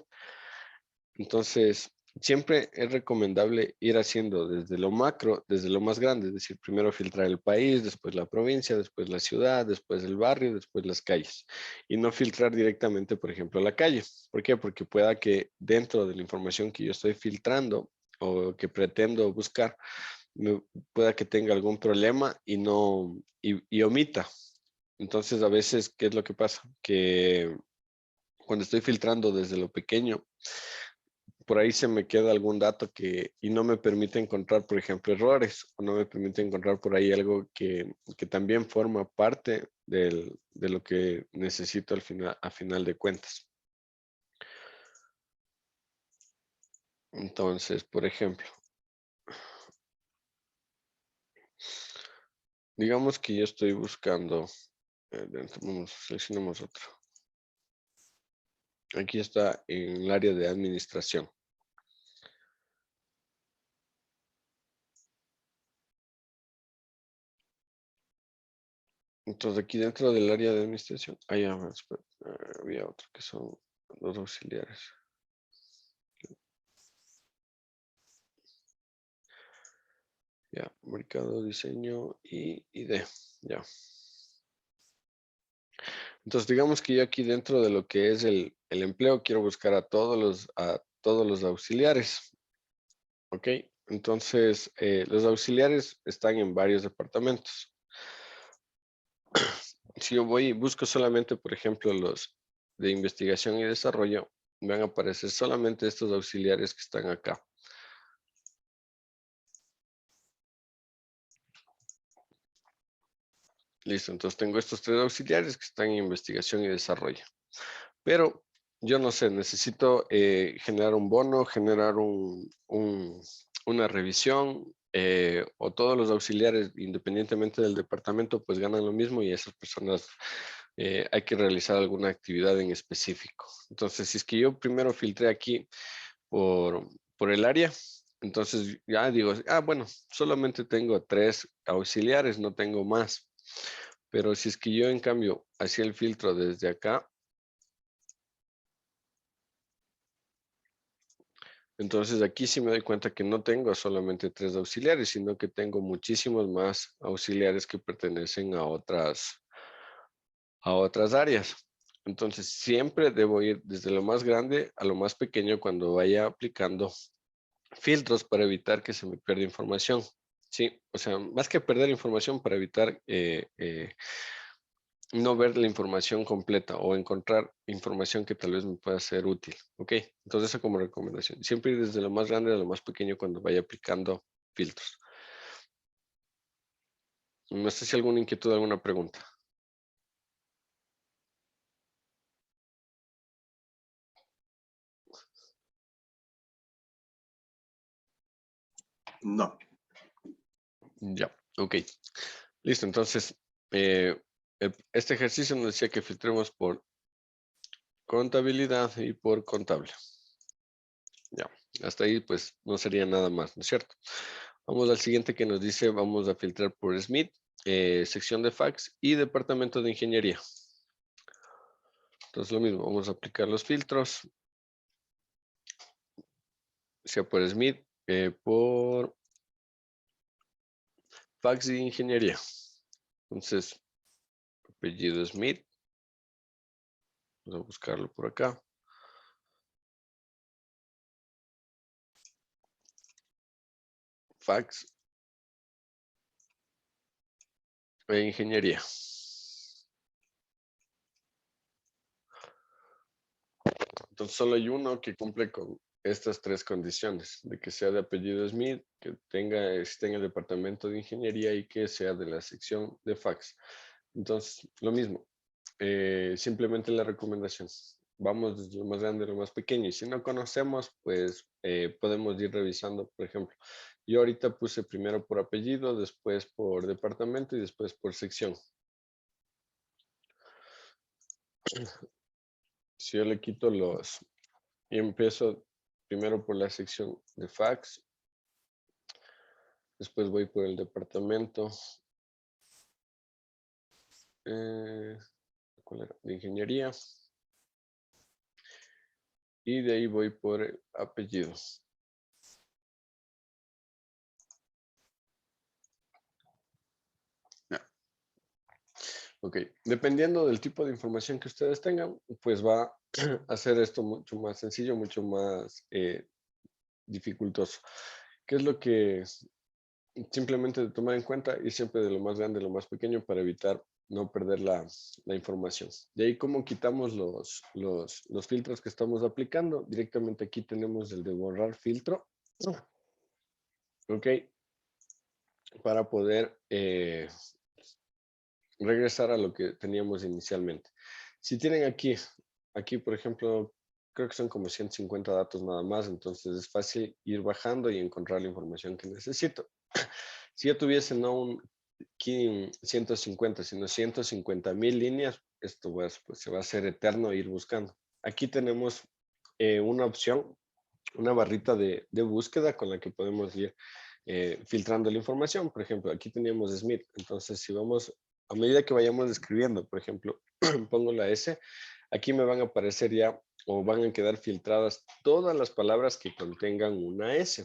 Entonces, siempre es recomendable ir haciendo desde lo macro, desde lo más grande, es decir, primero filtrar el país, después la provincia, después la ciudad, después el barrio, después las calles. Y no filtrar directamente, por ejemplo, la calle. ¿Por qué? Porque pueda que dentro de la información que yo estoy filtrando o que pretendo buscar, pueda que tenga algún problema y no, y omita. Entonces, a veces, ¿qué es lo que pasa? Que cuando estoy filtrando desde lo pequeño, por ahí se me queda algún dato y no me permite encontrar, por ejemplo, errores, o no me permite encontrar por ahí algo que también forma parte de lo que necesito a final de cuentas. Entonces, por ejemplo, digamos que yo estoy buscando, seleccionemos otro. Aquí está en el área de administración. Entonces, aquí dentro del área de administración, había otro que son los auxiliares. Ya, mercado, diseño y ID. Ya. Entonces, digamos que yo aquí dentro de lo que es el empleo, quiero buscar a todos los auxiliares. ¿Ok? Entonces, los auxiliares están en varios departamentos. Si yo voy y busco solamente, por ejemplo, los de investigación y desarrollo, me van a aparecer solamente estos auxiliares que están acá. Listo, entonces tengo estos 3 auxiliares que están en investigación y desarrollo. Pero yo no sé, necesito generar un bono, generar una revisión, o todos los auxiliares, independientemente del departamento, pues ganan lo mismo y esas personas hay que realizar alguna actividad en específico. Entonces, si es que yo primero filtré aquí por el área, entonces ya digo, bueno, solamente tengo 3 auxiliares, no tengo más. Pero si es que yo en cambio hacía el filtro desde acá, entonces aquí sí me doy cuenta que no tengo solamente 3 auxiliares, sino que tengo muchísimos más auxiliares que pertenecen a otras áreas. Entonces siempre debo ir desde lo más grande a lo más pequeño cuando vaya aplicando filtros para evitar que se me pierda información. Sí, o sea, más que perder información, para evitar no ver la información completa o encontrar información que tal vez me pueda ser útil. ¿Ok? Entonces, eso como recomendación. Siempre ir desde lo más grande a lo más pequeño cuando vaya aplicando filtros. No sé si alguna inquietud, alguna pregunta. No. Ya, ok. Listo, entonces, este ejercicio nos decía que filtremos por contabilidad y por contable. Ya, hasta ahí pues no sería nada más, ¿no es cierto? Vamos al siguiente que nos dice, vamos a filtrar por Smith, sección de fax y departamento de ingeniería. Entonces lo mismo, vamos a aplicar los filtros, sea por Smith, por fax y ingeniería. Entonces, apellido Smith, vamos a buscarlo por acá. Fax e ingeniería. Entonces solo hay uno que cumple con estas tres condiciones, de que sea de apellido Smith, que esté en el departamento de ingeniería y que sea de la sección de fax. Entonces, lo mismo, simplemente la recomendación. Vamos desde lo más grande a lo más pequeño y si no conocemos, pues podemos ir revisando, por ejemplo. Yo ahorita puse primero por apellido, después por departamento y después por sección. Si yo le quito los y empiezo primero por la sección de fax, después voy por el departamento ¿cuál era? De ingeniería y de ahí voy por el apellido. Ok, dependiendo del tipo de información que ustedes tengan, pues va a hacer esto mucho más sencillo, mucho más dificultoso. ¿Qué es lo que simplemente de tomar en cuenta y siempre de lo más grande a lo más pequeño para evitar no perder la información? De ahí, ¿cómo quitamos los filtros que estamos aplicando? Directamente aquí tenemos el de borrar filtro. Ok, para poder regresar a lo que teníamos inicialmente. Si tienen aquí por ejemplo, creo que son como 150 datos nada más, entonces es fácil ir bajando y encontrar la información que necesito. Si yo tuviese no un 150, sino 150,000 líneas, esto pues, se va a hacer eterno ir buscando. Aquí tenemos una opción, una barrita de búsqueda con la que podemos ir filtrando la información. Por ejemplo, aquí teníamos Smith, entonces si vamos a medida que vayamos escribiendo, por ejemplo, pongo la S, aquí me van a aparecer ya o van a quedar filtradas todas las palabras que contengan una S.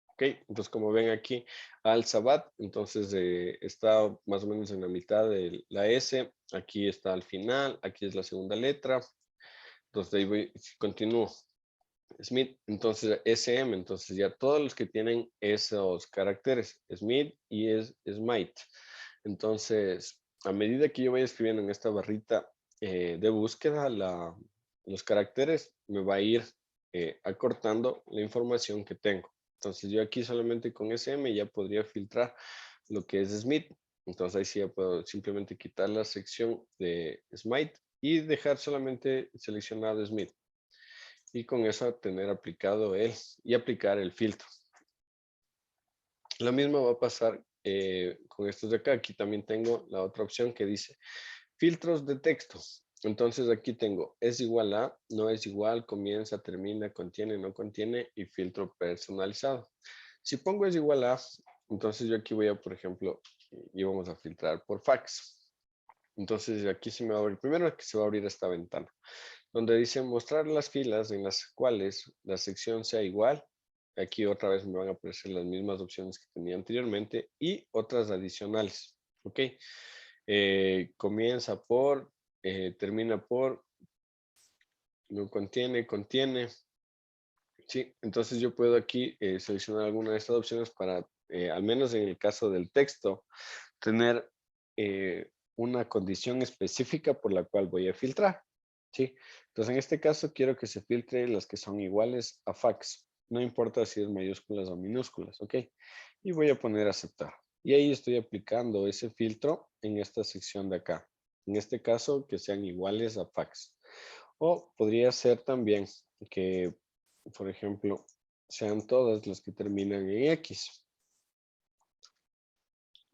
Ok, entonces como ven aquí, Al-Sabat, entonces está más o menos en la mitad de la S, aquí está al final, aquí es la segunda letra, entonces de ahí continúo. Smith, entonces SM, entonces ya todos los que tienen esos caracteres, Smith y Smite. Entonces, a medida que yo vaya escribiendo en esta barrita de búsqueda, los caracteres me va a ir acortando la información que tengo. Entonces, yo aquí solamente con SM ya podría filtrar lo que es Smith. Entonces, ahí sí ya puedo simplemente quitar la sección de Smite y dejar solamente seleccionado Smith. Y con eso tener aplicado y aplicar el filtro. Lo mismo va a pasar con estos de acá. Aquí también tengo la otra opción que dice filtros de texto. Entonces aquí tengo es igual a, no es igual, comienza, termina, contiene, no contiene y filtro personalizado. Si pongo es igual a, entonces yo aquí voy a, por ejemplo, y vamos a filtrar por fax. Entonces aquí se me va a abrir, primero que se va a abrir esta ventana, donde dice mostrar las filas en las cuales la sección sea igual. Aquí otra vez me van a aparecer las mismas opciones que tenía anteriormente y otras adicionales. Ok. Comienza por, termina por, no contiene, contiene. Sí, entonces yo puedo aquí seleccionar alguna de estas opciones para, al menos en el caso del texto, tener una condición específica por la cual voy a filtrar. ¿Sí? Entonces, en este caso quiero que se filtre las que son iguales a fax. No importa si es mayúsculas o minúsculas, ¿ok? Y voy a poner aceptar. Y ahí estoy aplicando ese filtro en esta sección de acá. En este caso, que sean iguales a fax. O podría ser también que, por ejemplo, sean todas las que terminan en X.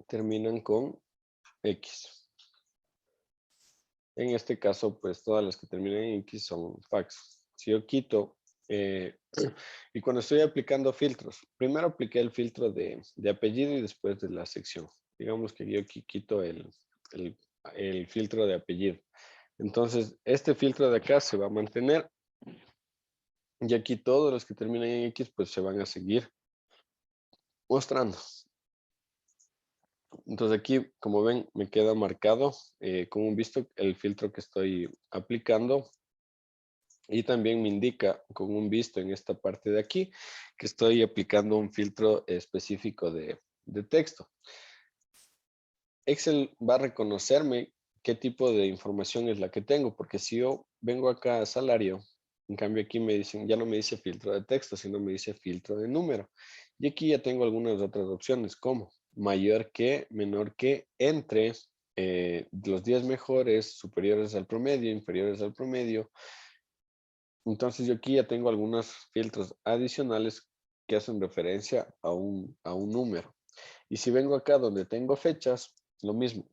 Terminan con X. En este caso, pues todas las que terminan en X son fax. Si yo quito, y cuando estoy aplicando filtros, primero apliqué el filtro de apellido y después de la sección. Digamos que yo aquí quito el filtro de apellido. Entonces, este filtro de acá se va a mantener. Y aquí todos los que terminan en X, pues se van a seguir mostrando. Entonces aquí, como ven, me queda marcado con un visto el filtro que estoy aplicando. Y también me indica con un visto en esta parte de aquí que estoy aplicando un filtro específico de texto. Excel va a reconocerme qué tipo de información es la que tengo, porque si yo vengo acá a salario En cambio aquí me dicen, ya no me dice filtro de texto, sino me dice filtro de número. Y aquí ya tengo algunas otras opciones como mayor que, menor que, entre, los 10 mejores, superiores al promedio, inferiores al promedio. Entonces yo aquí ya tengo algunos filtros adicionales que hacen referencia a un número. Y si vengo acá donde tengo fechas, lo mismo.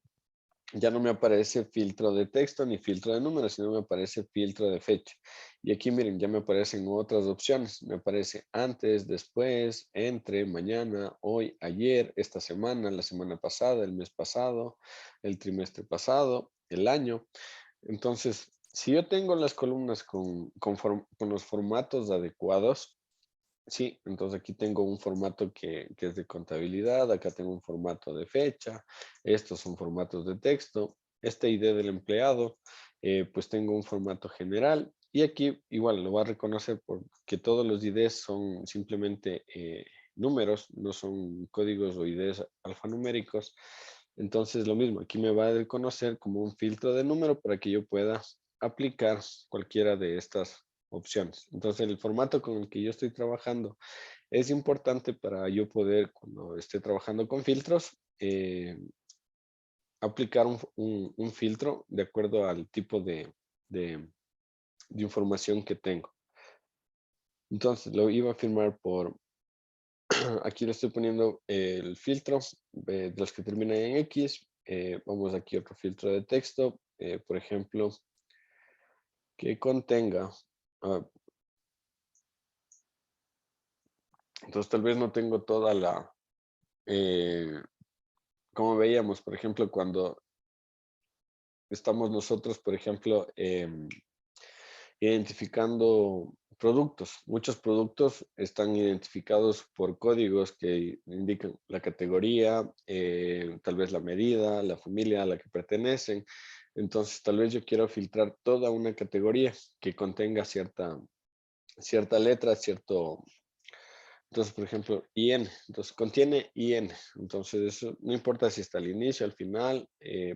Ya no me aparece filtro de texto ni filtro de números, sino me aparece filtro de fecha. Y aquí miren, ya me aparecen otras opciones. Me aparece antes, después, entre, mañana, hoy, ayer, esta semana, la semana pasada, el mes pasado, el trimestre pasado, el año. Entonces, si yo tengo las columnas con los formatos adecuados, sí, entonces aquí tengo un formato que es de contabilidad, acá tengo un formato de fecha, estos son formatos de texto, este ID del empleado, pues tengo un formato general y aquí igual lo va a reconocer porque todos los IDs son simplemente números, no son códigos o IDs alfanuméricos. Entonces lo mismo, aquí me va a reconocer como un filtro de número para que yo pueda aplicar cualquiera de estas opciones. Entonces, el formato con el que yo estoy trabajando es importante para yo poder, cuando esté trabajando con filtros, aplicar un filtro de acuerdo al tipo de información que tengo. Entonces, lo iba a firmar por, aquí le estoy poniendo el filtro de los que terminan en X. Vamos aquí a otro filtro de texto, por ejemplo, que contenga, ah, entonces tal vez no tengo toda la, como veíamos, por ejemplo, cuando estamos nosotros, por ejemplo, identificando productos. Muchos productos están identificados por códigos que indican la categoría, tal vez la medida, la familia a la que pertenecen. Entonces, tal vez yo quiero filtrar toda una categoría que contenga cierta letra, cierto. Entonces, por ejemplo, IN, entonces contiene IN, entonces eso no importa si está al inicio, al final,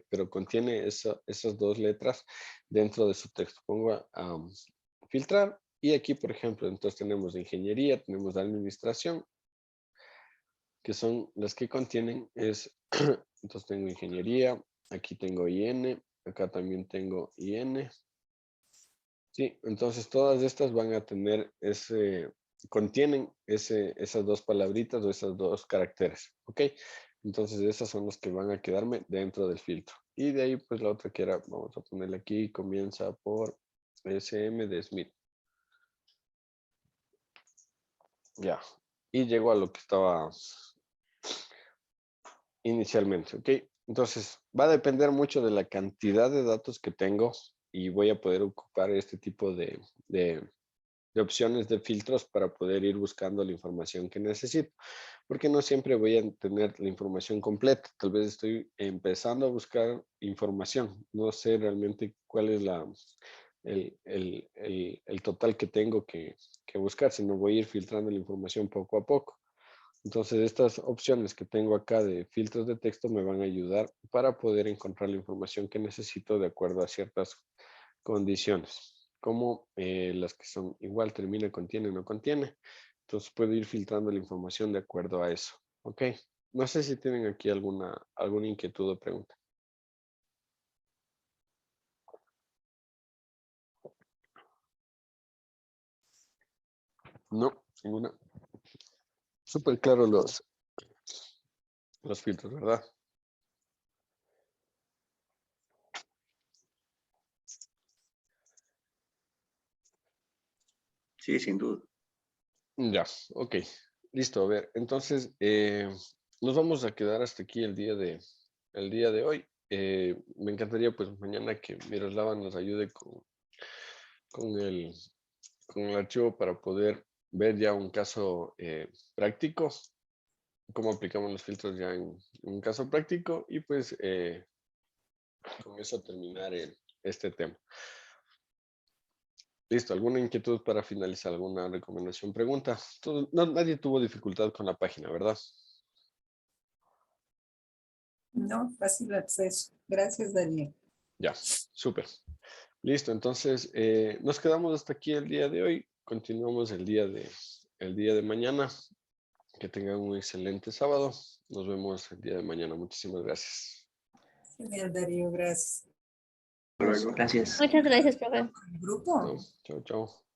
pero contiene esas dos letras dentro de su texto. Pongo a filtrar y aquí, por ejemplo, entonces tenemos de ingeniería, tenemos de administración, que son las que contienen, entonces tengo ingeniería, aquí tengo IN, acá también tengo IN. Sí, entonces todas estas van a tener contienen esas dos palabritas o esos dos caracteres, ¿ok? Entonces esas son las que van a quedarme dentro del filtro. Y de ahí pues la otra que era, vamos a ponerle aquí, comienza por SM de Smith. Ya, y llego a lo que estaba inicialmente, ¿ok? Entonces va a depender mucho de la cantidad de datos que tengo y voy a poder ocupar este tipo de opciones de filtros para poder ir buscando la información que necesito, porque no siempre voy a tener la información completa. Tal vez estoy empezando a buscar información, no sé realmente cuál es el total que tengo que buscar, sino voy a ir filtrando la información poco a poco. Entonces, estas opciones que tengo acá de filtros de texto me van a ayudar para poder encontrar la información que necesito de acuerdo a ciertas condiciones, como las que son igual, termina, contiene, no contiene. Entonces, puedo ir filtrando la información de acuerdo a eso. ¿Ok? No sé si tienen aquí alguna inquietud o pregunta. No, ninguna. Súper claro los filtros, ¿verdad? Sí, sin duda. Ya, ok. Listo, a ver. Entonces, nos vamos a quedar hasta aquí el día de hoy. Me encantaría pues mañana que Miroslava nos ayude con el, con el archivo para poder ver ya un caso práctico, cómo aplicamos los filtros ya en un caso práctico y pues con eso terminar este tema. Listo, ¿alguna inquietud para finalizar? ¿Alguna recomendación? Pregunta. Nadie tuvo dificultad con la página, ¿verdad? No, fácil acceso. Gracias, Daniel. Ya, súper. Listo, entonces nos quedamos hasta aquí el día de hoy. Continuamos el día de mañana. Que tengan un excelente sábado. Nos vemos el día de mañana. Muchísimas gracias. Genial, Darío, gracias. Gracias. Muchas gracias, profe. ¿El grupo? No, chao, chao.